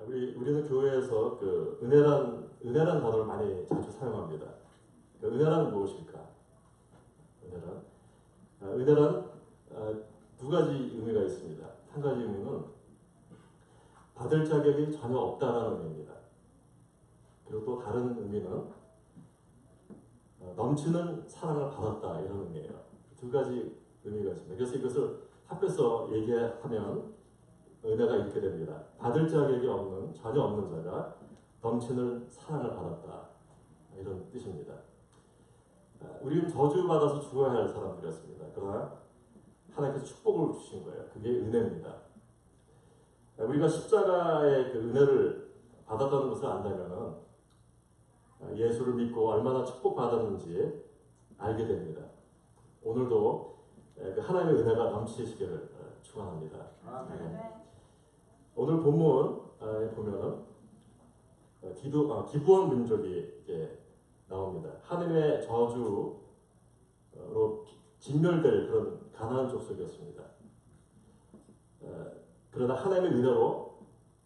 우리는 교회에서 그 은혜란 단어를 많이 자주 사용합니다. 그 은혜란 무엇일까? 은혜란 두 가지 의미가 있습니다. 한 가지 의미는 받을 자격이 전혀 없다라는 의미입니다. 그리고 또 다른 의미는 넘치는 사랑을 받았다 이런 의미예요. 두 가지 의미가 있습니다. 그래서 이것을 합해서 얘기하면 은혜가 이렇게 됩니다. 받을 자격이 전혀 없는 자가 넘치는 사랑을 받았다 이런 뜻입니다. 우리는 저주받아서 죽어야 할 사람들이었습니다. 그러나 하나님께서 축복을 주신 거예요. 그게 은혜입니다. 우리가 십자가의 그 은혜를 받았다는 것을 안다면 예수를 믿고 얼마나 축복받았는지 알게 됩니다. 오늘도 그 하나님의 은혜가 넘치시기를 축원합니다. 오늘 본문에 보면은 기브온 민족이 나옵니다. 하나님의 저주로 진멸될 그런 가나안 족속이었습니다. 그러나 하나님의 은혜로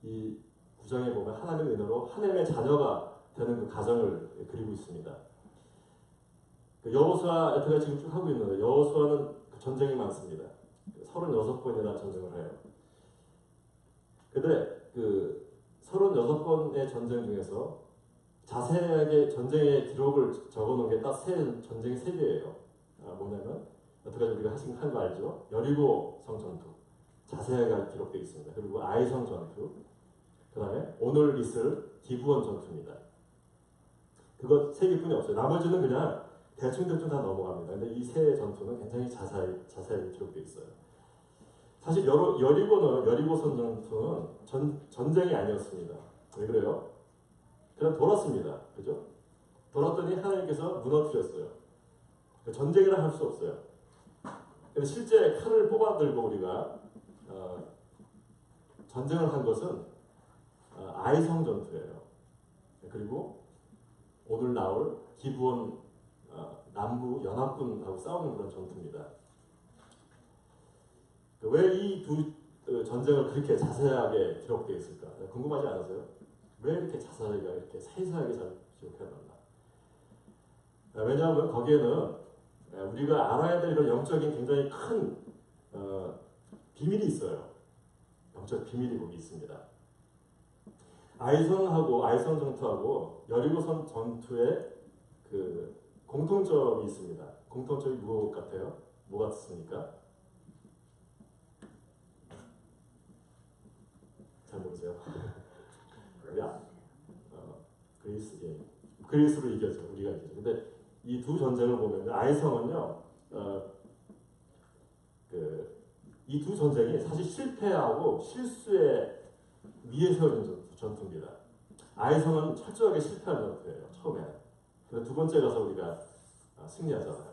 이 구장에 보면 하나님의 은혜로 하나님의 자녀가 되는 그 가정을 그리고 있습니다. 여호수아 여태가 지금 쭉 하고 있는데 여호수아는 전쟁이 많습니다. 36번이나 전쟁을 해요. 근데 그 36번의 전쟁 중에서 자세하게 전쟁의 기록을 적어놓은 게 딱 전쟁이 3개예요. 뭐냐면 여태까지 우리가 한 거 알죠? 여리고 성 전투 자세하게 기록되어 있습니다. 그리고 아이성 전투, 그 다음에 오늘 있을 기브온 전투입니다. 그거 3개뿐이 없어요. 나머지는 그냥 대충 다 넘어갑니다. 근데 이 세 전투는 굉장히 자세하게 기록되어 있어요. 사실 여리고선 전투는 전쟁이 아니었습니다. 왜 그래요? 그냥 돌았습니다. 그죠? 돌았더니 하나님께서 무너뜨렸어요. 전쟁이라 할 수 없어요. 근데 실제 칼을 뽑아들고 우리가 전쟁을 한 것은 아이성 전투예요. 그리고 오늘 나올 기브온 남부 연합군하고 싸우는 그런 전투입니다. 왜 이 두 전쟁을 그렇게 자세하게 기록되어 있을까? 궁금하지 않으세요? 왜 이렇게 자세하게 이렇게 세세하게 잘 기록해놨나? 왜냐하면 거기에는 우리가 알아야 될 이런 영적인 굉장히 큰 비밀이 있어요. 영적 비밀이 거기 있습니다. 아이성 전투하고 여리고선 전투에 그 공통점이 있습니다. 공통점이 무엇 같아요? 뭐 같습니까? 잘 모르세요? 그리스로 이겼죠. 우리가 이겼죠. 근데 이 두 전쟁을 보면 아이성은요, 이 두 전쟁이 사실 실패하고 실수에 위에 세워진 전투입니다. 아이성은 철저하게 실패한 전투예요. 처음에. 근데 두 번째 가서 우리가 승리하잖아요.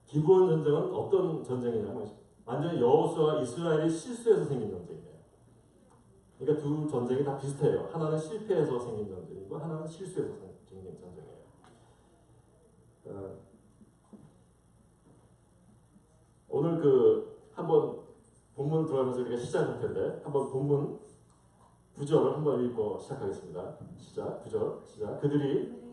기브온 전쟁은 어떤 전쟁이냐면 완전히 여호수아와 이스라엘이 실수해서 생긴 전쟁이에요. 그러니까 두 전쟁이 다 비슷해요. 하나는 실패해서 생긴 전쟁이고 하나는 실수해서 생긴 전쟁이에요. 오늘 한번 본문 들어가면서 우리가 시작할 텐데 한번 본문 9절을 한번 읽고 시작하겠습니다. 9절 시작. 그들이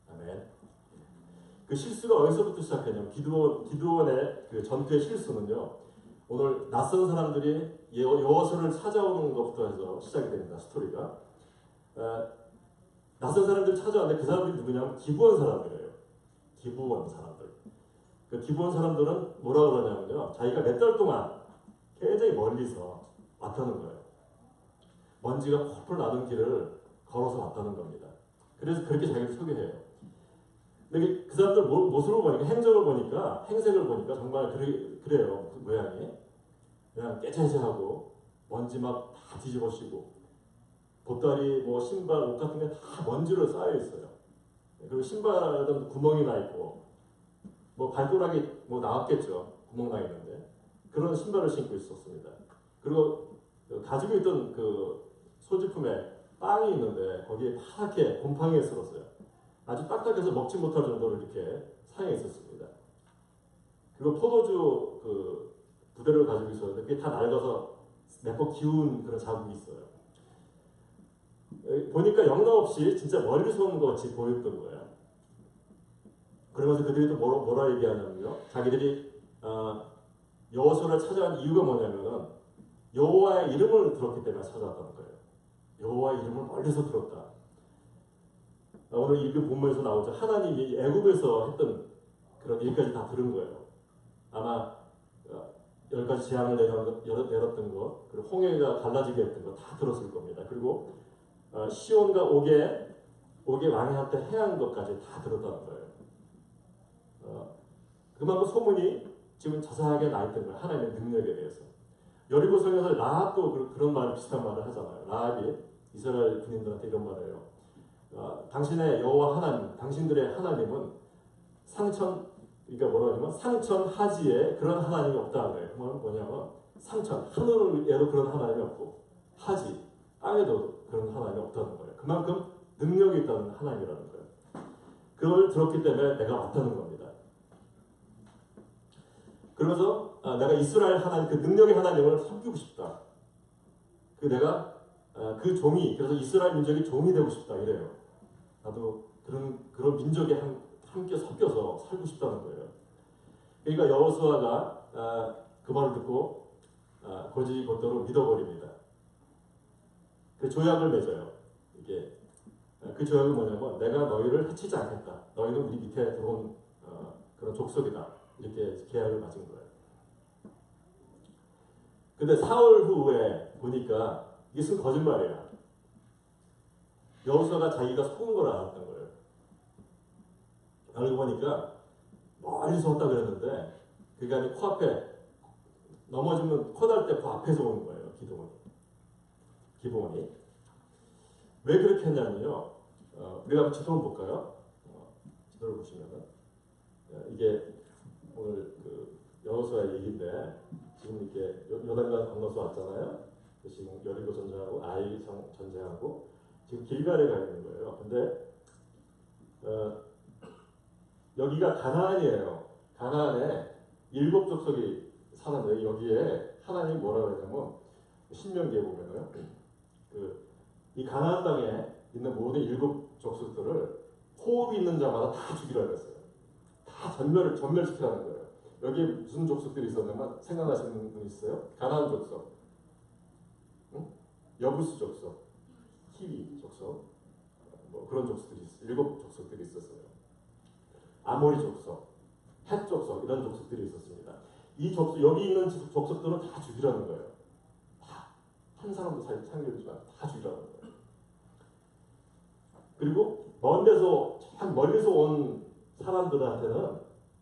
아멘. 그 실수가 어디서부터 시작했냐면 기드온의 그 전투의 실수는요. 오늘 낯선 사람들이 여호수아를 찾아오는 것부터 해서 시작이 됩니다. 스토리가. 낯선 사람들이 찾아왔는데 그 사람들이 누구냐면 기브온 사람들이에요. 기브온 사람들. 그 기브온 사람들은 뭐라고 그러냐면요. 자기가 몇 달 동안 굉장히 멀리서 왔다는 거예요. 먼지가 펄펄 나는 길을 걸어서 왔다는 겁니다. 그래서 그렇게 자기를 소개해요. 근데 그 사람들 모습을 보니까 행색을 보니까 정말 그래요. 그 모양이. 그냥 깨끗하고 먼지 막 다 뒤집어쓰고 보따리, 신발, 옷 같은 게 다 먼지로 쌓여 있어요. 그리고 신발에도 구멍이 나 있고, 발가락이 나왔겠죠. 구멍 나 있는데. 그런 신발을 신고 있었습니다. 그리고 가지고 있던 그 소지품에 빵이 있는데 거기에 파랗게 곰팡이가 슬었어요. 아주 딱딱해서 먹지 못할 정도로 이렇게 상해 있었습니다. 그리고 포도주 그 부대를 가지고 있었는데 그게 다 낡아서 몇 번 기운 그런 자국이 있어요. 보니까 영락없이 진짜 멀리서 온 것 같이 보였던 거예요. 그러면서 그들이 또 뭐라 얘기하냐면요. 자기들이 여호수아를 찾아간 이유가 뭐냐면은 여호와의 이름을 들었기 때문에 찾아왔다는 거예요. 여호와의 이름을 멀리서 들었다. 오늘 읽은 본문에서 나오죠. 하나님이 애굽에서 했던 그런 일까지 다 들은 거예요. 아마 10가지 재앙을 내렸던 것, 그리고 홍해가 갈라지게 했던 것 다 들었을 겁니다. 그리고 시온과 옥의 왕한테 해한 것까지 다 들었다는 거예요. 그만큼 소문이 지금 자세하게 나 있던 거예요. 하나님의 능력에 대해서. 여리고성에서 라합도 그런 말 비슷한 말을 하잖아요. 라합이 이스라엘 군인들한테 이런 말을 해요. 당신의 여호와 하나님, 당신들의 하나님은 그러니까 뭐라 하냐면 상천 하지에 그런 하나님이 없다는 거예요. 그건 뭐냐면 상천, 하늘에도 그런 하나님이 없고 하지, 땅에도 그런 하나님이 없다는 거예요. 그만큼 능력이 있다는 하나님이라는 거예요. 그걸 들었기 때문에 내가 왔다는 겁니다. 그러면서 내가 이스라엘 하나님, 그 능력의 하나님을 섬기고 싶다. 내가 그 종이, 그래서 이스라엘 민족이 종이 되고 싶다 이래요. 나도 그런 민족에 함께 섞여서 살고 싶다는 거예요. 그러니까 여호수아가 그 말을 듣고 곧이곧대로 믿어버립니다. 그 조약을 맺어요. 이게 그 조약은 뭐냐면 내가 너희를 해치지 않겠다. 너희는 우리 밑에 들어온 그런 족속이다. 이렇게 계약을 맺은 거예요. 근데 4월 후에 보니까 이게 거짓말이야. 여호수아가 자기가 속은 걸 알았던 거예요. 알고 보니까 멀리서 왔다 그랬는데 그게 아니고 코앞에 넘어지면 코날 때 그 앞에서 오는 거예요. 기브온이. 왜 그렇게 했냐면요. 우리가 한번 지도를 볼까요? 지도를 보시면은 이게 오늘 그 여호수아의 얘기인데 지금 이렇게 요단강 건너서 왔잖아요. 지금 여리고 전쟁하고 아이 전쟁하고 지금 길갈에 가 있는 거예요. 근데 여기가 가나안이에요. 가나안에 7 족속이 사는데 여기에 하나님이 뭐라고 하냐면 신명기에 보면은 이 가나안 땅에 있는 모든 7 족속들을 호흡이 있는 자마다 다 죽이라 그랬어요. 다 전멸시키라는 거예요. 여기에 무슨 족속들이 있었냐면 생각나시는 분 있어요? 가나안 족속, 여부스 족속, 히위 족속, 뭐 그런 족속들이 7 족속들이 있었어요. 아모리 족속, 헷 족속 이런 족속들이 있었습니다. 이 족속 여기 있는 족속들은 다 죽이라는 거예요. 다 한 사람도 상대주지 않고 다 죽이라는 거예요. 그리고 멀리서 온 사람들한테는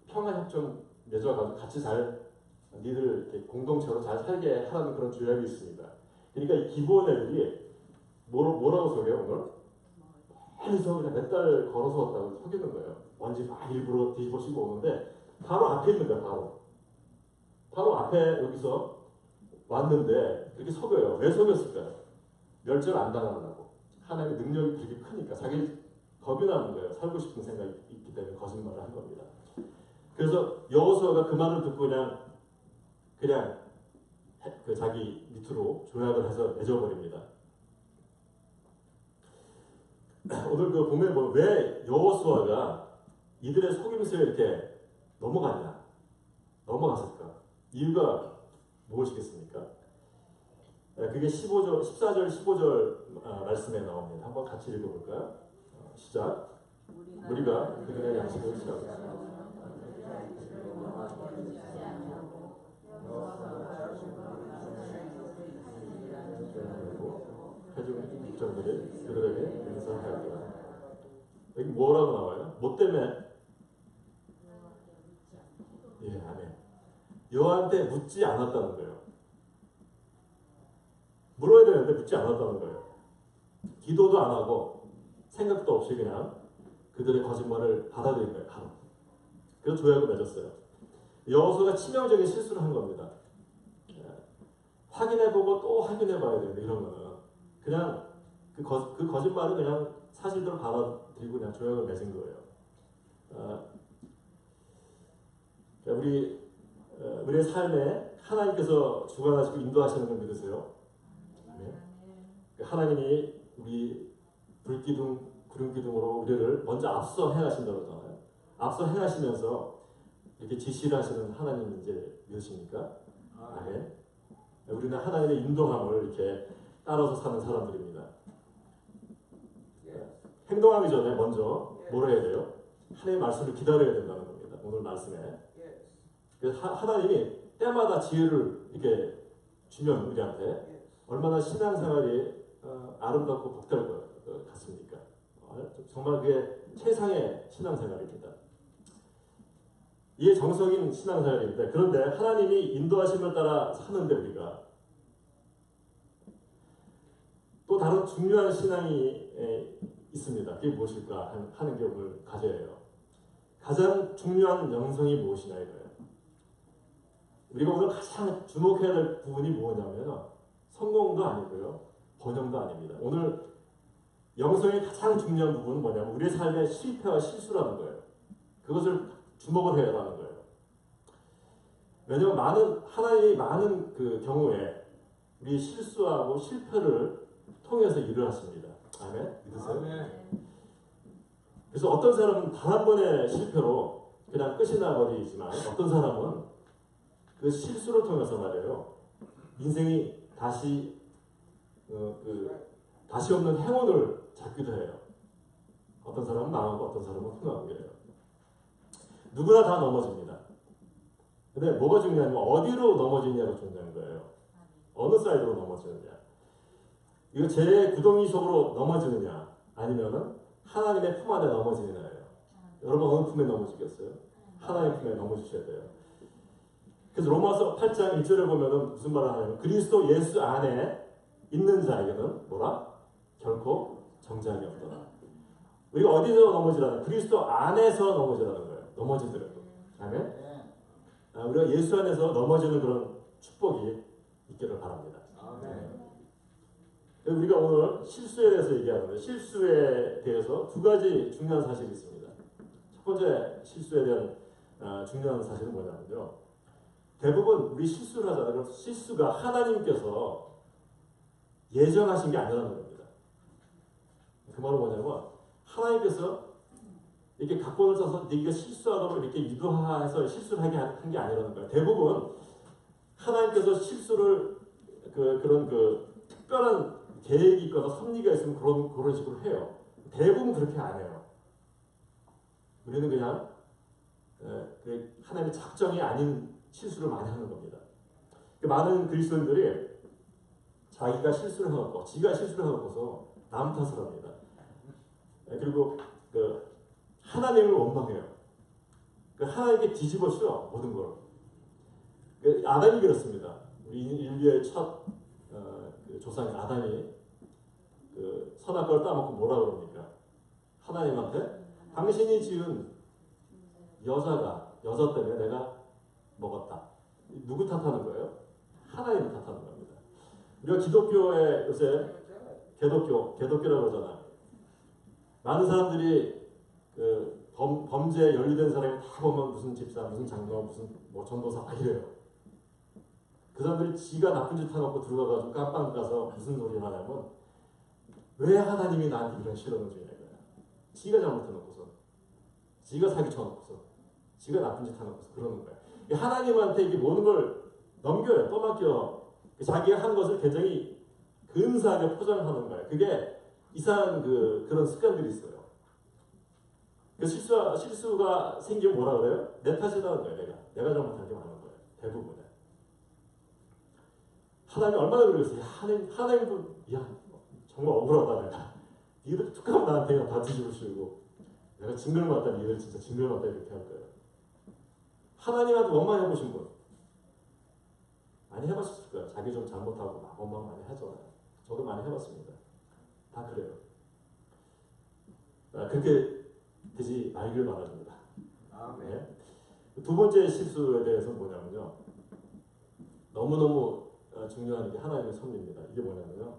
평화협정 맺어가지고 같이 니들 이렇게 공동체로 잘 살게 하라는 그런 조약이 있습니다. 그러니까 이 기브온 애들이 뭐라고 속여요 오늘? 멀리서 그냥 몇 달 걸어서 왔다고 속이는 거예요. 먼지 막 일부러 뒤집어 씌고 오는데 바로 앞에 있는 거예요. 바로 앞에 여기서 왔는데 그렇게 속여요. 왜 속였을까요? 멸절 안 당하려고. 하나님의 능력이 그렇게 크니까 자기 겁이 나는 거예요. 살고 싶은 생각이 있기 때문에 거짓말을 한 겁니다. 그래서 여호수아가 그 말을 듣고 그냥 그 자기 밑으로 조약을 해서 맺어버립니다. 오늘 그 보면 왜 여호수아가 이들의 속임수에 이렇게 넘어갔을까? 이유가 무엇이겠습니까? 그게 14절, 15절 말씀에 나옵니다. 한번 같이 읽어볼까요? 시작. 우리가 그들의 양식을 취하고 해준 국정들이 그들에게 인사하였더라. 여기 뭐라고 나와요? 뭐 때문에? 예, 아멘. 여호와한테 묻지 않았다는 거예요. 물어야 되는데 묻지 않았다는 거예요. 기도도 안 하고 생각도 없이 그냥 그들의 거짓말을 받아들인 거예요. 바로. 그래서 조약을 맺었어요. 여호수아가 치명적인 실수를 한 겁니다. 확인해보고 또 확인해봐야 돼요. 이런 거는 그냥 그 거짓말은 그냥 사실대로 받아들이고 그냥 조약을 맺은 거예요. 그러니까 우리의 삶에 하나님께서 주관하시고 인도하시는 걸 믿으세요? 네. 하나님이 우리 불기둥, 구름기둥으로 우리를 먼저 앞서 행하신다고 그러잖아요. 앞서 행하시면서 이렇게 지시를 하시는 하나님 이제 믿으십니까? 아멘. 우리는 하나님의 인도함을 이렇게 따라서 사는 사람들입니다. 행동하기 전에 먼저 뭘 해야 돼요? 하나님의 말씀을 기다려야 된다는 겁니다. 오늘 말씀에. 그래서 하나님이 때마다 지혜를 이렇게 주면 우리한테 얼마나 신앙생활이 아름답고 복될 것 같습니까? 정말 그게 최상의 신앙생활입니다. 이게 정석인 신앙생활인데, 그런데 하나님이 인도하심을 따라 사는데 우리가 또 다른 중요한 신앙이 있습니다. 그게 무엇일까 하는 게 오늘 과제예요. 가장 중요한 영성이 무엇이냐 이거예요. 우리가 오늘 가장 주목해야 될 부분이 뭐냐면 성공도 아니고요, 번영도 아닙니다. 오늘 영성의 가장 중요한 부분은 뭐냐면 우리의 삶의 실패와 실수라는 거예요. 그것을 주목을 해야 하는 거예요. 왜냐하면 하나님이 많은 그 경우에 우리 실수하고 실패를 통해서 일을 하십니다. 아멘? 믿으세요? 아멘. 그래서 어떤 사람은 단 한 번의 실패로 그냥 끝이 나버리지만 어떤 사람은 그 실수를 통해서 말이에요, 인생이 다시 다시 없는 행운을 잡기도 해요. 어떤 사람은 망하고 어떤 사람은 흥하고 그래요. 누구나 다 넘어집니다. 근데 뭐가 중요하냐면 어디로 넘어지냐가 중요한 거예요. 어느 사이드로 넘어지느냐. 이거 제 구덩이 속으로 넘어지느냐 아니면은 하나님의 품 안에 넘어지느냐예요. 여러분 어느 품에 넘어지겠어요? 하나님의 품에 넘어지셔야 돼요. 그래서 로마서 8장 1절에 보면은 무슨 말을 하냐면 그리스도 예수 안에 있는 자에게는 뭐라? 결코 정죄함이 없더라. 우리가 어디서 넘어지라는? 그리스도 안에서 넘어지라는 거예요. 넘어지더라도. 아멘? 우리가 예수 안에서 넘어지는 그런 축복이 있기를 바랍니다. 아멘. 우리가 오늘 실수에 대해서 얘기하는데, 실수에 대해서 두 가지 중요한 사실이 있습니다. 첫 번째 실수에 대한 중요한 사실은 뭐냐면요, 대부분 우리 실수를 하잖아요. 실수가 하나님께서 예정하신 게 아니라는 겁니다. 그 말은 뭐냐면 하나님께서 이렇게 각본을 써서 네가 실수하도록 이렇게 유도해서 실수를 하게 한 게 아니라는 거예요. 대부분 하나님께서 실수를 그런 특별한 계획이 있거나 섭리가 있으면 그런 식으로 해요. 대부분 그렇게 안 해요. 우리는 그냥 하나님의 작정이 아닌 실수를 많이 하는 겁니다. 많은 그리스도인들이 자기가 실수를 해놓고, 지가 실수를 해놓고서 남 탓을 합니다. 그리고 하나님을 원망해요. 하나님께 뒤집어 씌워 모든 걸. 아담이 그렇습니다. 우리 인류의 첫 조상인 아담이 선악과를 따먹고 뭐라 그럽니까? 하나님한테 당신이 지은 여자 때문에 내가 먹었다. 누구 탓하는 거예요? 하나님을 탓하는 겁니다. 우리가 기독교에 요새 개독교라고 그러잖아요. 많은 사람들이 범죄에 연루된 사람이 다 보면 무슨 집사, 무슨 장로, 무슨 전도사 막 이래요. 그 사람들이 지가 나쁜 짓 해놓고 들어가가지고 깜빵 가서 무슨 소리를 하냐면 왜 하나님이 나한테 이런 시련을 주냐 이거야. 지가 잘못해놓고서, 지가 사기쳐놓고서, 지가 나쁜 짓 해놓고서 그러는 거야. 하나님한테 이게 모든 걸 넘겨요. 떠맡겨. 자기가 한 것을 굉장히 근사하게 포장하는 거예요. 그게 이상한 그런 습관들이 있어요. 실수가 생기면 뭐라 그래요? 내 탓이라는 거예요. 내가 잘못한 게 많은 거예요. 대부분에. 하나님이 얼마나 그러겠어요. 하나님도 정말 억울하다 내가. 니들 툭하면 나한테 그냥 다 뒤집으시고 내가 징그러 맞다, 니들 진짜 징그러 맞다 이렇게 할 거예요. 하나님한테 원망 해보신 분 많이 해봤을 거예요. 자기 좀 잘못하고 막 원망 많이 하잖아요. 저도 많이 해봤습니다. 다 그래요. 그렇게 되지 말길 바랍니다. 네. 두 번째 실수에 대해서는 뭐냐면요, 너무너무 중요한 게 하나님의 섭리입니다. 이게 뭐냐면요,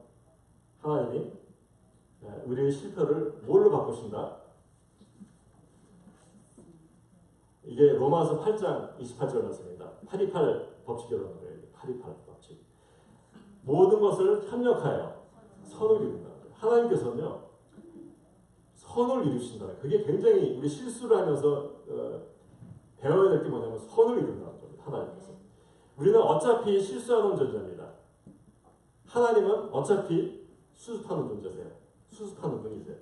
하나님이 우리의 실패를 뭘로 바꾸신다? 이게 로마서 8장 28절 말씀입니다. 828 법칙이라는 거예요. 828 법칙. 모든 것을 협력하여 선을 이룬다. 하나님께서는요, 선을 이루신다. 그게 굉장히 우리 실수를 하면서 배워야 될 게 뭐냐면 선을 이룬다는 겁니다. 하나님께서. 우리는 어차피 실수하는 존재입니다. 하나님은 어차피 수습하는 존재세요. 수습하는 분이세요.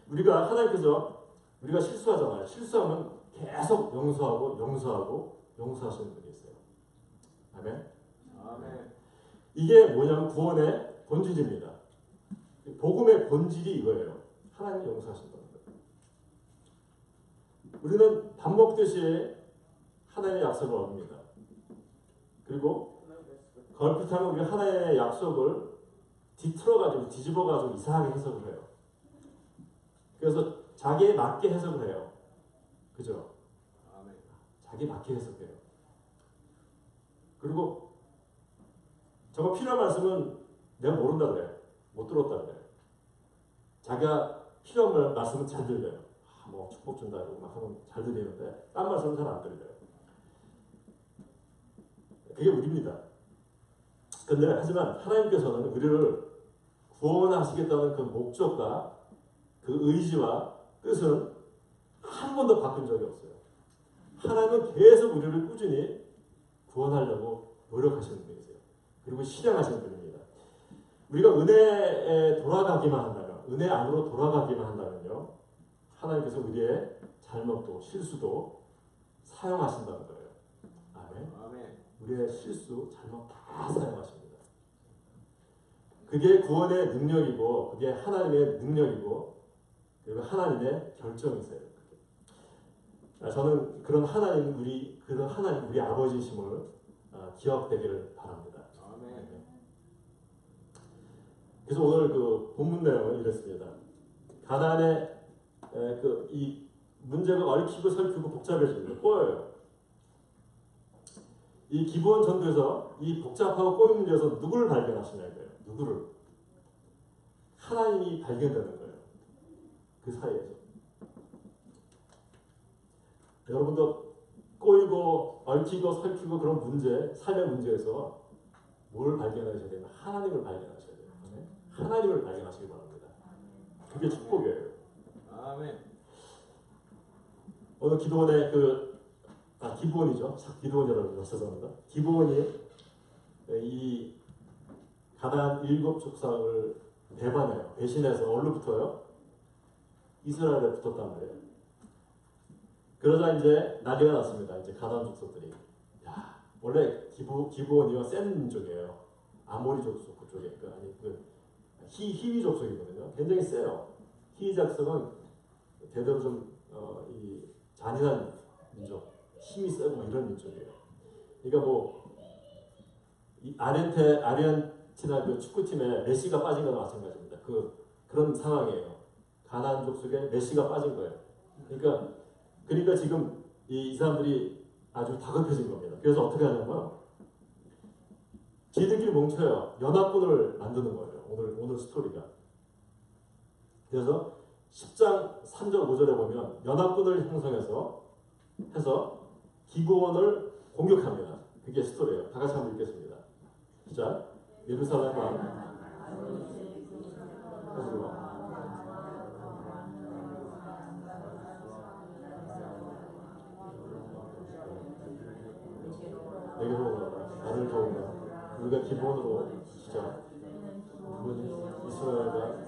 하나님께서 우리가 실수하잖아요. 실수하면 계속 용서하시는 분이세요. 아멘. 아멘. 이게 뭐냐면 구원의 본질입니다. 복음의 본질이 이거예요. 하나님이 용서하신다는 거예요. 우리는 밥 먹듯이 하나님의 약속을 얻습니다. 그리고 걸핏하면 우리 하나님의 약속을 뒤집어가지고 이상하게 해석을 해요. 그래서 자기에 맞게 해석을 해요. 그죠? 자기에 맞게 해석해요. 그리고 저거 필요한 말씀은 내가 모른다 그래. 못 들었다 그래. 자기가 필요한 말씀은 잘 들려요. 뭐 축복 준다 이러고 막 하면 잘 들리는데 딴 말씀은 잘 안 들려요. 그게 우리입니다. 근데 하지만 하나님께서는 우리를 구원하시겠다는 그 목적과 그 의지와 뜻은 한 번도 바꾼 적이 없어요. 하나님은 계속 우리를 꾸준히 구원하려고 노력하시는 분이세요. 그리고 실행하시는 분입니다. 우리가 은혜에 돌아가기만 한다면, 은혜 안으로 돌아가기만 한다면요, 하나님께서 우리의 잘못도 실수도 사용하신다는 거예요. 아멘. 우리의 실수, 잘못 다 사용하십니다. 그게 구원의 능력이고, 그게 하나님의 능력이고, 그리고 하나님의 결정이세요. 저는 그런 하나님 우리 아버지심을 기억되기를 바랍니다. 아멘. 그래서 오늘 그 본문 내용은 이랬습니다. 가나안의 이 문제가 얽히고 설키고 복잡해집니다. 꼬여요. 이 기브온 전투에서 이 복잡하고 꼬인 문제에서 누구를 발견하시냐는 거예요. 누구를. 하나님이 발견되는 거예요. 그 사이에서. 여러분도 꼬이고 얽히고 설키고 그런 문제, 삶의 문제에서 뭘 발견하셔야 되면 하나님을 발견하셔야 돼요. 하나님을 발견하시기 바랍니다. 그게 축복이에요. 아멘. 오늘 기도원의 기브온이죠. 기브온이라고 죄송합니다. 기브온이 이 가나안 7 족속을 배반해요. 배신해서 어디로 붙어요? 이스라엘에 붙었단 말이에요. 그러자 이제 난리가 났습니다. 이제 가나안 족속들이. 야, 원래 기브온이가 센 민족이에요. 아모리 족속 그쪽에 히위 족속이거든요. 굉장히 세요. 히위 족속은 대대로 좀 이 잔인한 민족, 힘이 세고 이런 민족이에요. 그러니까 이 아르헨티나 그 축구팀에 메시가 빠진 거나 마찬가지입니다. 그런 상황이에요. 가나안 족속에 메시가 빠진 거예요. 그러니까 지금 이 사람들이 아주 다급해진 겁니다. 그래서 어떻게 하냐면 지들끼리 뭉쳐요. 연합군을 만드는 거예요. 오늘 스토리가. 그래서 10장 3절 5절에 보면 연합군을 형성해서 기브온을 공격합니다. 그게 스토리예요. 다 같이 한번 읽겠습니다. 시작. 예루살렘 왕 내게로 오라. 나를 도우라. 우리가 기본으로 시작. 이스라엘과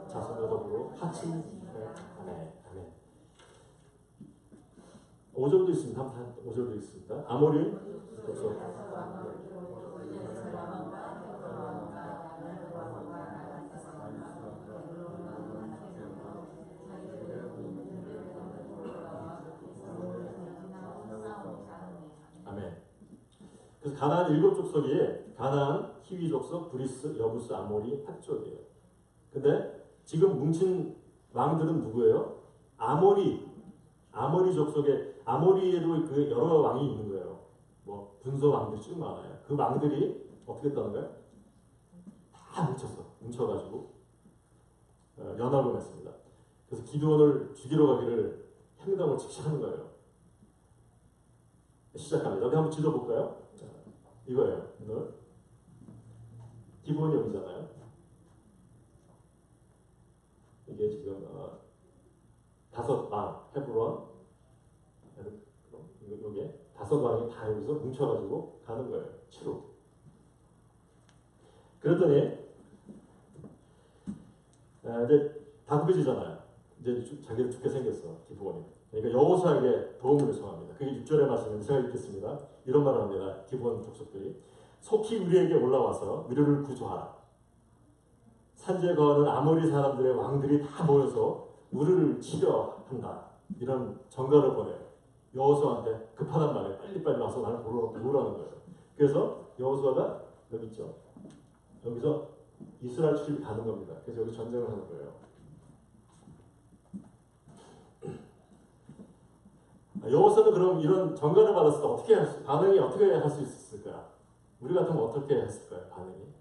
자손과 더불어 같이 아멘. 5절도 있습니다. 5절도 있습니다. 아모리 족속 아멘. 그래서 가나안 7 족속이 가나안, 히위 족속, 브리스, 여부스, 아모리, 핫족이에요. 근데 지금 뭉친 왕들은 누구예요? 아모리 족속에 아모리에도 그 여러 왕이 있는 거예요. 분서 왕들이 쭉 많아요. 그 왕들이 어떻게 했다는 거예요? 다 뭉쳐가지고 연합을 맺습니다. 그래서 기드온을 죽이러 가기를 행동을 즉시 하는 거예요. 시작합니다. 우리 한번 지도 볼까요? 자, 이거예요. 오늘 기본이 여기잖아요. 이게 지금 다섯 왕 헤브론 이게 다섯 왕이 다 여기서 뭉쳐가지고 가는 거예요. 치로. 그랬더니 이제 다 구겨지잖아요. 이제 자기를 죽게 생겼어 기브온이. 그러니까 여호수아에게 도움을 요청합니다. 그게 6절의 말씀인데 제가 읽겠습니다. 이런 말을 합니다. 기브온 족속들이 속히 우리에게 올라와서 우리를 구조하라. 산지에 거하는 아모리 사람들의 왕들이 다 모여서 우리를 치려 한다. 이런 전가를 보내요. 여호수아한테 급하단 말이에요. 빨리빨리 와서 나를 보라는 거예요. 그래서 여호수아가 여기 있죠. 여기서 이스라엘 출입이 가는 겁니다. 그래서 여기 전쟁을 하는 거예요. 여호수아는 그럼 이런 전가를 받았을 때 반응이 어떻게 할 수 있었을까? 우리 같으면 어떻게 했을까요? 반응이?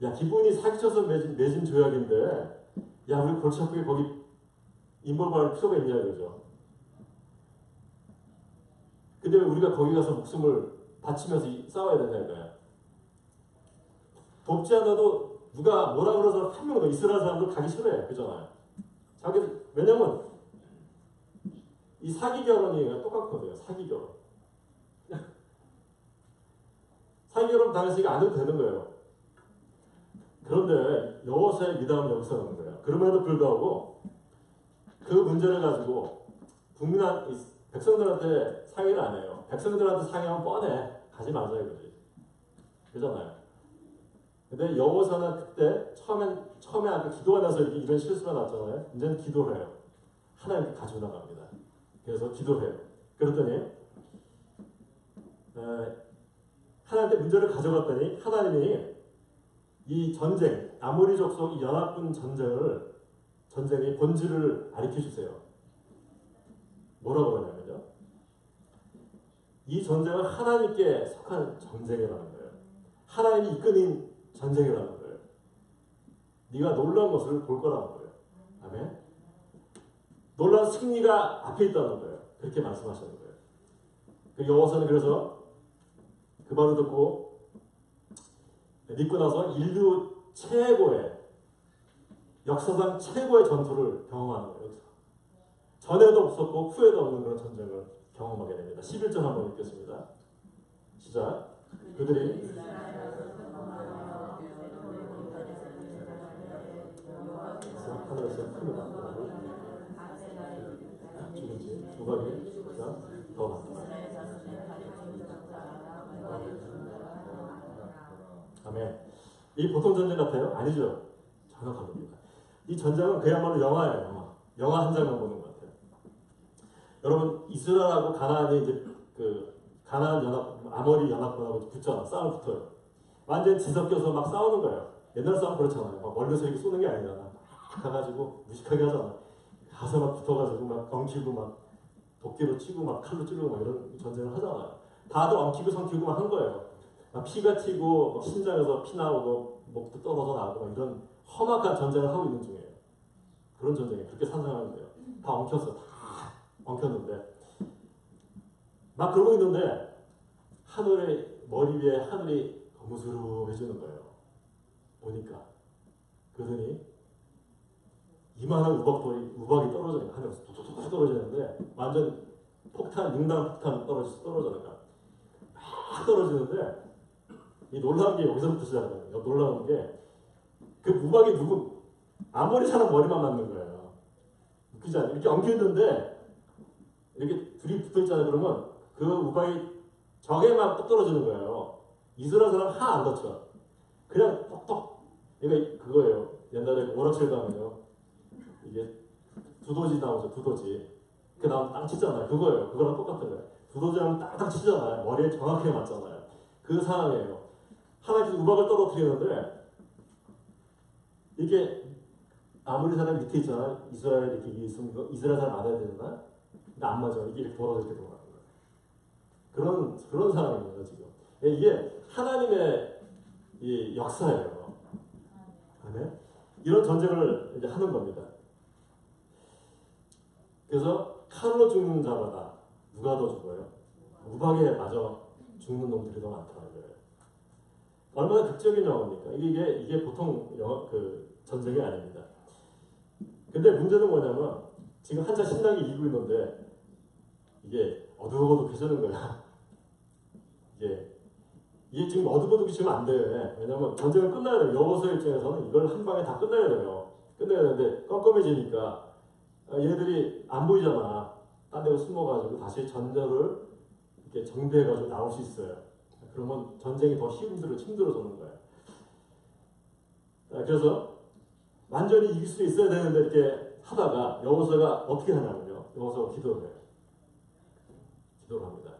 야, 기분이 사기쳐서 맺은 조약인데, 야, 우리 골치 아프게 거기 인볼브할 필요가 있냐 이거죠. 근데 왜 우리가 거기 가서 목숨을 바치면서 싸워야 되냐 이거야. 돕지 않아도 누가 뭐라 그러서 한 명도 이스라엘 사람들 가기 싫어해. 그잖아요. 왜냐면 이 사기 결혼이 똑같거든요. 사기 결혼. 사기 결혼 당했으니까 안 해도 되는 거예요. 그런데 여호수아의 미담은 여기서 나오는 거예요. 그럼에도 불구하고 그 문제를 가지고 백성들한테 상의를 안 해요. 백성들한테 상의하면 뻔해. 가지 말자 이거지. 그잖아요. 근데 여호수아는 그때 처음에 아까 기도하면서 이런 실수가 났잖아요. 이제는 기도를 해요. 하나님께 가지고 나갑니다. 그래서 기도를 해요. 그랬더니 하나님께 문제를 가져갔더니 하나님이 이 전쟁, 아모리 족속 이 연합군 전쟁의 본질을 가르쳐 주세요. 뭐라고 그러냐면요. 이 전쟁은 하나님께 속한 전쟁이라는 거예요. 하나님이 이끄는 전쟁이라는 거예요. 네가 놀라운 것을 볼 거라는 거예요. 아멘. 놀라운 승리가 앞에 있다는 거예요. 그렇게 말씀하시는 거예요. 그 여호수아는 그래서 그 말을 듣고 믿고 나서 인류 최고의 역사상 최고의 전투를 경험하는 거예요. 여기서. 전에도 없었고 후에도 없는 그런 전쟁을 경험하게 됩니다. 11절 한번 읽겠습니다. 시작. 그들이 하늘에서 큰일 났고 죽은지 두각이 더 많다. 아멘. 이 보통 전쟁 같아요? 아니죠. 전혀 다릅니다. 이 전쟁은 그야말로 영화예요. 영화 한 장만 보는 것 같아요. 여러분 이스라엘하고 가나안이 이제 가나안 연합, 아모리 연합군하고 붙잖아. 싸움 붙어요. 완전 뒤섞여서 막 싸우는 거예요. 옛날 싸움 그렇잖아요. 막 멀리서 이렇게 쏘는 게 아니잖아. 막 가가지고 무식하게 하잖아. 가서 막 붙어가지고 막 엉키고 막 도끼로 치고 막 칼로 찌르고 막 이런 전쟁을 하잖아요. 다들 엉키고 성키고 막 한 거예요. 막 피가 튀고 막 심장에서 피 나오고 목도 떨어져 나오고 막 이런 험악한 전쟁을 하고 있는 중이에요. 그런 전쟁에 그렇게 상상하면 돼요. 다 엉켰어. 다 엉켰는데 막 그러고 있는데 하늘의 머리 위에 하늘이 거무스름해지는 거예요. 보니까 그러더니 이만한 우박이 떨어져요. 하늘에서 툭툭툭 떨어지는데 완전 육당 폭탄 떨어져요. 막 떨어지는데 이 놀라운 게 여기서부터 시작해요. 놀라운 게 그 우박이 아무리 사람 머리만 맞는 거예요. 웃기지 않아요? 이렇게 엉켜있는데 이렇게 둘이 붙어있잖아요. 그러면 그 우박이 적에만 뚝 떨어지는 거예요. 이스라엘 사람 하나 안 다쳐. 그냥 똑똑. 그러니까 그거예요. 옛날에 오락실 가면요. 이게 두더지 나오죠. 두더지. 그 나오면 땅 치잖아요. 그거예요. 그거랑 똑같은 거예요. 두더지랑 땅땅 치잖아요. 머리에 정확하게 맞잖아요. 그 상황이에요. 하나님께서 우박을 떨어뜨리는데 이게 아무리 사람 밑에 있잖아. 이스라엘 이렇게 있으면 이스라엘 사람 맞아야 되잖아. 근데 안 맞아. 이게 이렇게 돌아서 이렇게 돌아가는 거예요. 그런 상황입니다 지금. 이게 하나님의 이 역사예요. 아멘. 이런 전쟁을 이제 하는 겁니다. 그래서 칼로 죽는 자마다 누가 더 죽어요? 우박에 맞아 죽는 놈들이 더 많다는 거예요. 얼마나 극적인 영화입니까? 이게 보통 그 전쟁이 아닙니다. 근데 문제는 뭐냐면 지금 한자 신나게 이기고 있는데 이게 어둑어둑해지는 거야. 이게 지금 어둑어둑해지면 안 돼. 왜냐면 전쟁은 끝나야 돼요. 여호수아 입장에서는 이걸 한 방에 다 끝내야 돼요. 끝내야 되는데 껌껌해지니까 얘네들이 안 보이잖아. 딴 데로 숨어가지고 다시 전쟁을 이렇게 정비해가지고 나올 수 있어요. 그러면 전쟁이 더 힘들어지는 거예요. 그래서 완전히 이길 수 있어야 되는데 이렇게 하다가 여호수아가 어떻게 하냐면요. 여호수아가 기도를 해요. 기도를 합니다.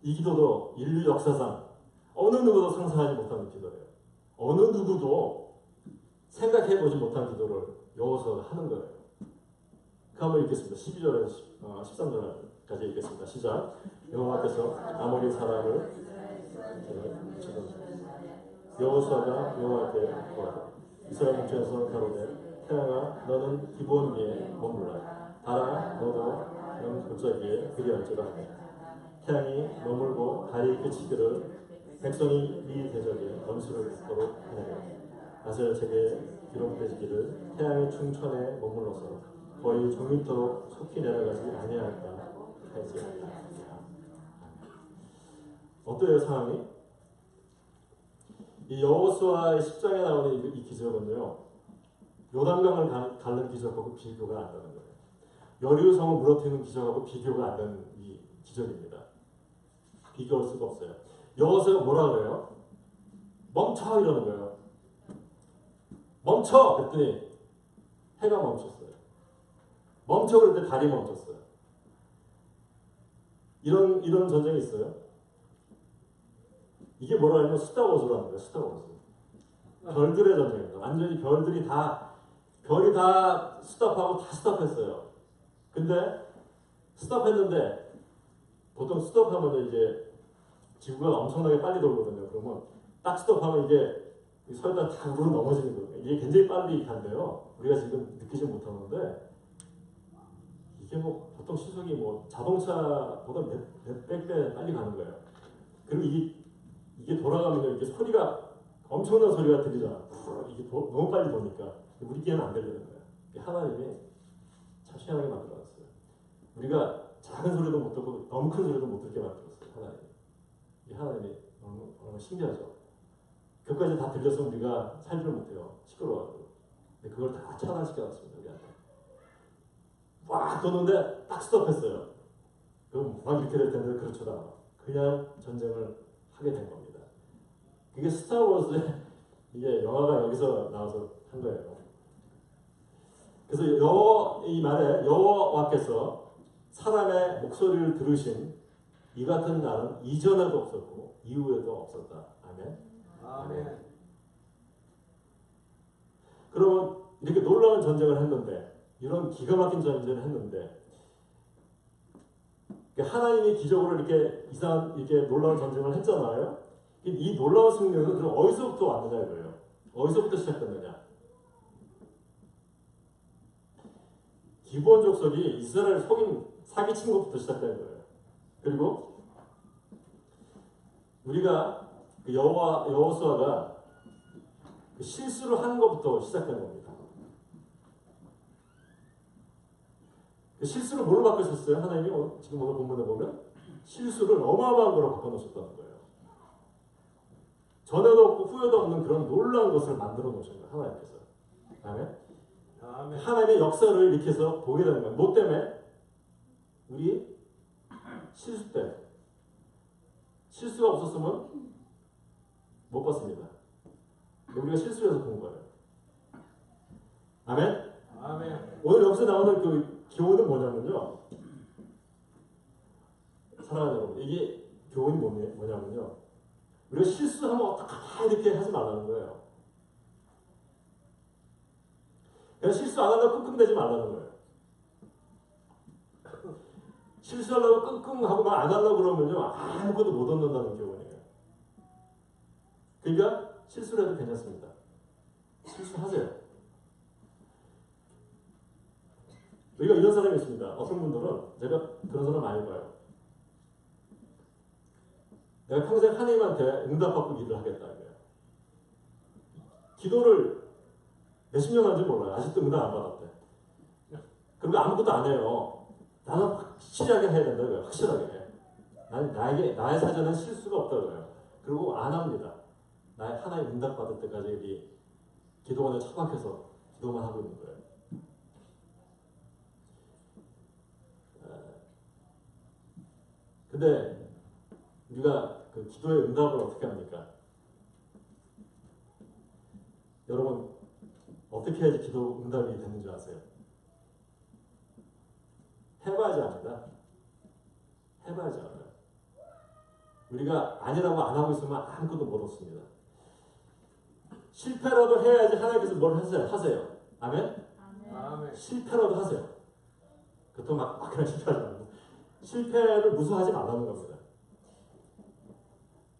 이 기도도 인류 역사상 어느 누구도 상상하지 못하는 기도예요. 어느 누구도 생각해보지 못한 기도를 여호수아가 하는 거예요. 그 한번 읽겠습니다. 12절에서 13절까지 읽겠습니다. 시작. 여호와께서 아모리 사람을 여호수아가 여호와께 구하되 이스라엘 중에서 가로되 태양아 너는 기브온 위에 머물라 달아 너도 영 골짜기에 그리할지라 하네. 태양이 머물고 달이 그치기를 백성이 이 대적에 원수를 받도록 하느라 아셀 제게 기록되기를 태양이 충천에 머물러서 거의 종일토록 속히 내려가지 아니할까 할지어다. 어때요 상황이? 이 여호수아의 10장에 나오는 이 기적은요 요단강을 가는 기적하고 비교가 안 되는 거예요. 여리고성을 무너뜨리는 기적하고 비교가 안 되는 이 기적입니다. 비교할 수가 없어요. 여호수아가 뭐라 그래요? 멈춰 이러는 거예요. 멈춰! 그랬더니 해가 멈췄어요. 멈춰 그럴 때 달이 멈췄어요. 이런 전쟁이 있어요. 이게 뭐라 하냐면 스타워즈라는 거예요. 스타워즈. 별들의 전쟁입니다. 완전히 별이 다 스탑하고 다 스탑했어요. 근데 스탑했는데 보통 스톱하면 이제 지구가 엄청나게 빨리 돌거든요. 그러면 딱 스톱하면 이게 설단 다 우르르 넘어지는 거예요. 이게 굉장히 빨리 간대요. 우리가 지금 느끼지 못하는데 이게 뭐 보통 시속이 뭐 자동차보다 몇백 배 빨리 가는 거예요. 그리고 이게 돌아가면 이렇게 소리가 엄청난 소리가 들리잖아. 이게 너무 빨리 도니까 우리 귀에는 안 들리는 거예요. 하나님이 참 희한하게 만들어놨어요. 우리가 작은 소리도 못 듣고 너무 큰 소리도 못 듣게 만들었어요. 하나님이 너무 신기하죠. 그것까지 다 들렸으면 우리가 살지를 못해요. 시끄러워가지고. 근데 그걸 다 차단시켜놨습니다. 우리한테. 막 도는데 딱 스톱했어요. 그럼 막 이렇게 될 텐데 그렇지도 않아. 그냥 전쟁을 하게 된 겁니다. 그게 스타워즈의 이게 영화가 여기서 나와서 한 거예요. 그래서 이 말에 여호와께서 사람의 목소리를 들으신 이 같은 날은 이전에도 없었고 이후에도 없었다. 아멘. 아멘. 그러면 이렇게 놀라운 전쟁을 했는데 이런 기가 막힌 전쟁을 했는데 하나님이 기적으로 이렇게 이렇게 놀라운 전쟁을 했잖아요. 이 놀라운 승리는 그럼 어디서부터 왔느냐 이거예요. 어디서부터 시작됐느냐? 기브온 족속이 이스라엘을 사기친 것부터 시작된 거예요. 그리고 우리가 여호수아가 실수를 한 것부터 시작된 겁니다. 실수를 뭘로 바꾸셨어요? 하나님이 지금 오늘 본문에 보면 실수를 어마어마한 거로 바꿔놓으셨다는 거예요. 전에도 없고 후에도 없는 그런 놀라운 것을 만들어 놓으신 거예요. 하나님께서. 아멘. 아멘. 하나님의 역사를 이렇게 해서 보게 되는 거예요. 뭐 때문에? 우리 실수 때문에. 실수가 없었으면 못 봤습니다. 우리가 실수해서 본 거예요. 아멘. 아멘. 오늘 여기서 나오는 그 교훈은 뭐냐면요. 사랑하는 여러분, 이게 교훈이 뭐냐면요. 우리가 실수하면 다 이렇게 하지 말라는 거예요. 그냥 실수 안 하려고 끙끙대지 말라는 거예요. 실수하려고 끙끙하고 막 안 하려고 그러면요. 아무것도 못 얻는다는 교훈이에요. 그러니까 실수를 해도 괜찮습니다. 실수하세요. 우리가 이런 사람이 있습니다. 어떤 분들은 제가 그런 사람 많이 봐요. 내가 평생 하나님한테 응답받고 일을 하겠다. 이거예요. 기도를 몇십 년 한지 몰라요. 아직도 응답 안 받았대. 그리고 아무것도 안 해요. 나는 확실하게 해야 된다. 이거예요. 확실하게. 나의 사전은 실수가 없다고요. 그리고 안 합니다. 나의 하나님 응답 받을 때까지 여기 기도원에 처박혀서 기도만 하고 있는 거예요. 근데 우리가 그 기도의 응답을 어떻게 합니까? 여러분 어떻게 해야지 기도 응답이 되는 줄 아세요? 해봐야지 압니다. 해봐야지 알아요. 우리가 아니라고 안 하고 있으면 아무것도 못 얻습니다. 실패라도 해야지 하나님께서 뭘 하세요. 아멘? 아멘. 실패라도 하세요. 그것도 막 그냥 실패하지 말고 실패를 무서워하지 말라는 겁니다.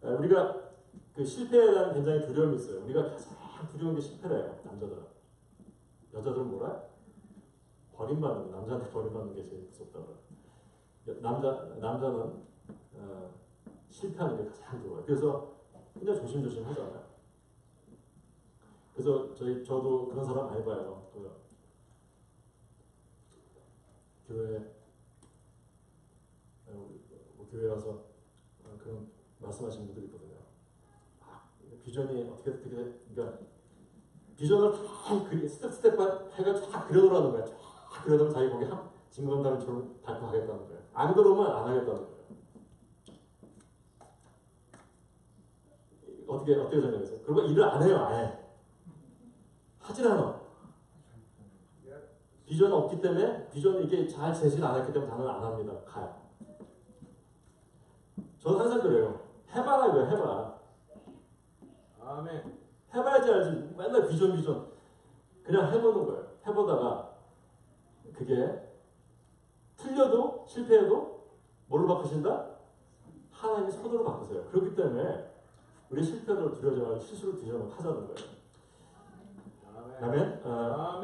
우리가 그 실패에 대한 굉장히 두려움이 있어요. 우리가 가장 두려운 게 실패래요. 남자들은. 여자들은 뭐라? 버림받는 거. 남자한테 버림받는 게 제일 무섭다고. 남자는 실패하는 게 가장 두려워요. 그래서 굉장히 조심조심 하잖아요. 그래서 저도 그런 사람 많이 봐요. 교회 와서 그런 말씀하시는 분들이 있거든요. 비전이 어떻게 그러니까 비전을 다 스텝 해가지고 다 그려놓으라는 거야. 다 그려놓으면 자기 거기 징검다리처럼 달성하겠다는 거예요. 안 그러면 안 하겠다는 거예요. 어떻게 생각하세요? 그리고 일을 안 해요. 아예 하질 않아. 비전 없기 때문에 비전 이게 잘 제시를 안 했기 때문에 나는 안 합니다. 가요. 저는 항상 그래요. 해봐라 이거야. 해봐. 아멘. 해봐야지 알지. 맨날 비전 그냥 해보는 거예요. 해보다가 그게 틀려도 실패해도 뭘로 바꾸신다? 하나님의 선으로 바꾸세요. 그렇기 때문에 우리 실패를 두려워하지 말고 실수를 두려워하면 하자는 거예요. 아멘.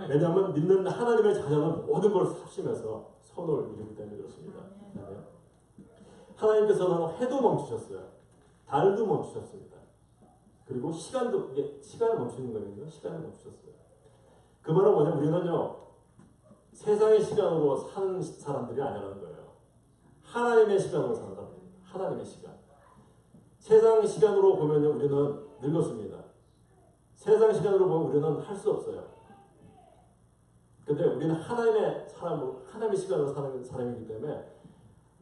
왜냐하면 믿는 하나님의 자녀는 모든 걸 삽심해서 선을 이루기 때문에 그렇습니다. 아멘. 하나님께서는 해도 멈추셨어요. 달도 멈추셨습니다. 그리고 시간을 멈추는 거거든요. 시간을 멈추셨어요. 그 말은 뭐냐면 우리는요 세상의 시간으로 사는 사람들이 아니라는 거예요. 하나님의 시간으로 사는 사람들입니다. 하나님의 시간. 세상 시간으로 보면요 우리는 늙었습니다. 세상 시간으로 보면 우리는 할 수 없어요. 근데 우리는 하나님의 사람으로, 하나님의 시간으로 사는 사람이기 때문에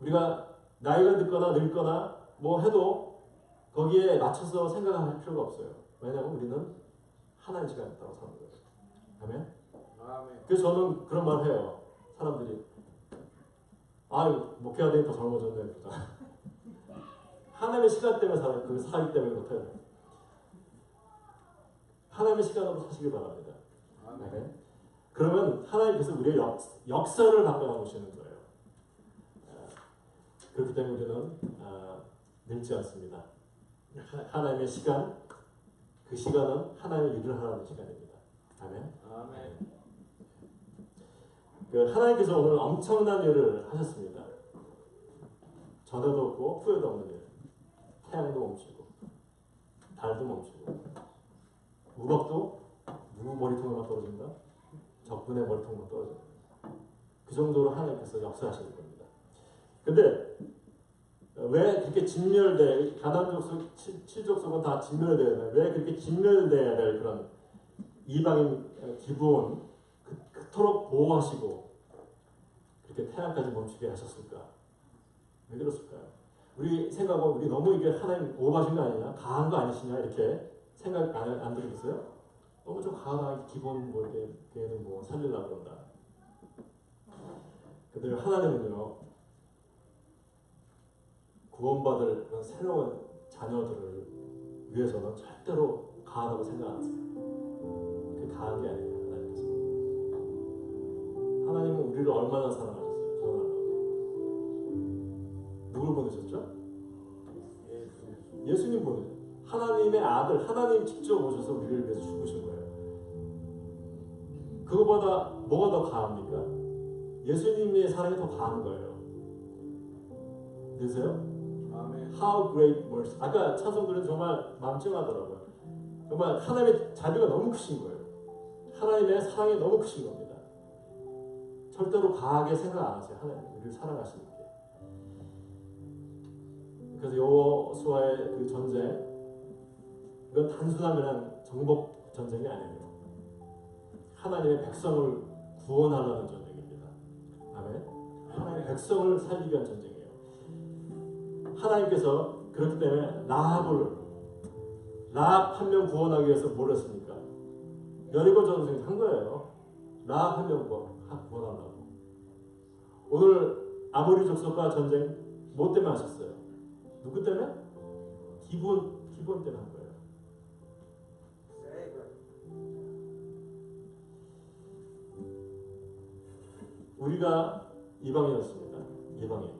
우리가 나이가 듣거나 늙거나 뭐 해도 거기에 맞춰서 생각할 필요가 없어요. 왜냐하면 우리는 하나님 시간에 따라 사는 거예요. 아멘? 아멘. 그래서 저는 그런 말 해요. 사람들이 아유 목회하더니 더 젊어졌네. 하나님의 시간 때문에 사기 때문에 못해요. 하나님의 시간으로 사시길 바랍니다. 아멘. 그러면 하나님께서 우리의 역사를 바꿔놓으시는 거예요. 그렇기 때문에 우리는 늙지 않습니다. 하나님의 시간, 그 시간은 하나님의 일을 하라는 시간입니다. 아멘. 아멘. 하나님께서 오늘 엄청난 일을 하셨습니다. 전에도 없고 후에도 없는 일. 태양도 멈추고 달도 멈추고 우럭도 누구 머리통에만 떨어진다? 적군의 머리통만 떨어진다. 그 정도로 하나님께서 역사하시는 겁니다. 근데 왜 그렇게 진멸돼? 가나안 칠족속은 다 진멸되어야 돼. 왜 그렇게 진멸돼야 될 그런 이방인 기브온 그토록 보호하시고 그렇게 태양까지 멈추게 하셨을까? 왜 그랬을까요? 우리 생각은 우리 너무 이게 하나님 오버하신 거 아니냐? 강한 거 아니시냐? 이렇게 생각 안 들으셨어요? 너무 좀 강하게 기본 뭐 이렇게 걔는 뭐 살리려고 그런다. 근데 하나님은요 구원받을 그런 새로운 자녀들을 위해서는 절대로 강하다고 생각 안 하세요. 그게 강한 게 아니에요. 하나님께서. 하나님은 우리를 얼마나 사랑하셨어요. 구원하려고. 누굴 보내셨죠? 예수님 보내셨어요. 하나님의 아들, 하나님 직접 오셔서 우리를 위해서 죽으신 거예요. 그거보다 뭐가 더 강합니까? 예수님의 사랑이 더 강한 거예요. 그래서요? 아멘. How great mercy. 아까 찬송들은 정말 마음 찡하더라고요. 정말 하나님의 자비가 너무 크신 거예요. 하나님의 사랑이 너무 크신 겁니다. 절대로 과하게 생각 안 하세요. 하나님 우리를 사랑하시는 게. 그래서 여호수아의 그 전쟁, 이건 단순한 그냥 정복 전쟁이 아니에요. 하나님의 백성을 구원하려는 전쟁입니다. 아멘. 하나님의 백성을 살리기 위한 전쟁이에요. 하나님께서 그렇기 때문에 라합 한 명 구원하기 위해서 뭘 했습니까? 여리고 전쟁 한 거예요. 라합 한 명 구원하려고. 오늘 아모리 족속과 전쟁 뭐 때문에 하셨어요? 누구 때문에? 기분 때문에 한 거예요. 우리가 이방인이었습니다. 이방인.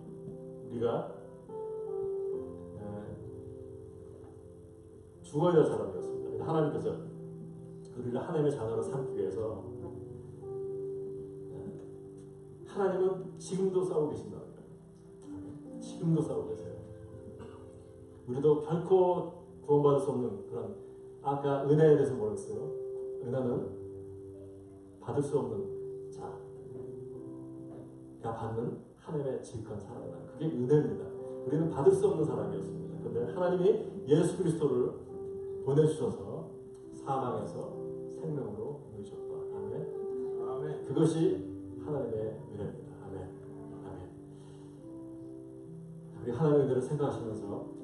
우리가 죽어야 될 사람이었습니다. 하나님께서 우리를 하나님의 자녀로 삼기 위해서 하나님은 지금도 싸우고 계신다는 거예요. 지금도 싸우고 계세요. 우리도 결코 구원받을 수 없는 그런 아까 은혜에 대해서 뭐랬어요? 은혜는 받을 수 없는 자가 받는 하나님의 지극한 사랑이다. 그게 은혜입니다. 우리는 받을 수 없는 사람이었습니다. 그런데 하나님이 예수 그리스도를 보내주셔서 사망에서 생명으로 누리셨다. 아멘. 아멘. 그것이 하나님의 은혜입니다. 아멘. 아멘. 우리 하나님의 은혜를 생각하시면서